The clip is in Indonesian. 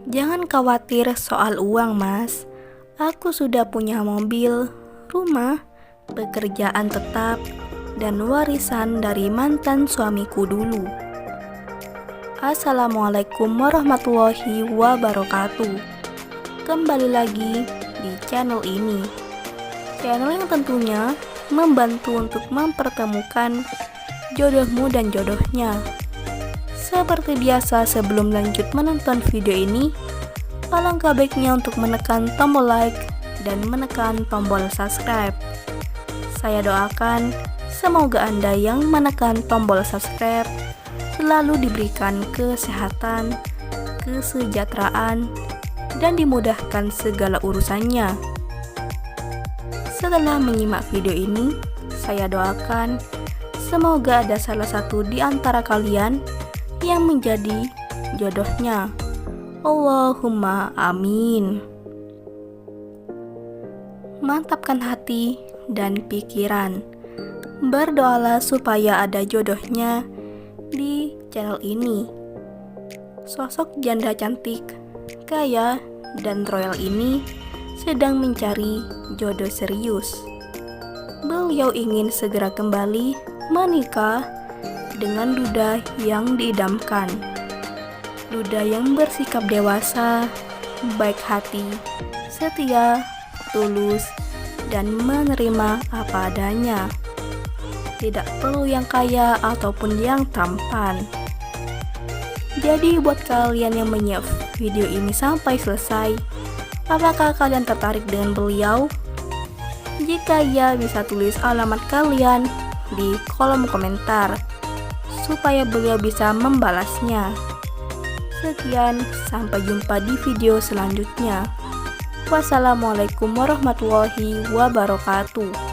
Jangan khawatir soal uang, Mas. Aku sudah punya mobil, rumah, pekerjaan tetap, dan warisan dari mantan suamiku dulu. Assalamualaikum warahmatullahi wabarakatuh. Kembali lagi di channel ini. Channel yang tentunya membantu untuk mempertemukan jodohmu dan jodohnya. Seperti biasa, sebelum lanjut menonton video ini, alangkah baiknya untuk menekan tombol like dan menekan tombol subscribe. Saya doakan semoga Anda yang menekan tombol subscribe selalu diberikan kesehatan, kesejahteraan, dan dimudahkan segala urusannya. Setelah menyimak video ini, saya doakan semoga ada salah satu di antara kalian yang menjadi jodohnya. Allahumma amin. Mantapkan hati dan pikiran. Berdoalah supaya ada jodohnya di channel ini. Sosok janda cantik, kaya, dan royal ini sedang mencari jodoh serius. Beliau ingin segera kembali menikah dengan duda yang diidamkan. Duda yang bersikap dewasa, baik hati, setia, tulus, dan menerima apa adanya. Tidak perlu yang kaya ataupun yang tampan. Jadi buat kalian yang menyimak video ini sampai selesai, apakah kalian tertarik dengan beliau? Jika ya, bisa tulis alamat kalian di kolom komentar supaya beliau bisa membalasnya. Sekian, sampai jumpa di video selanjutnya. Wassalamualaikum warahmatullahi wabarakatuh.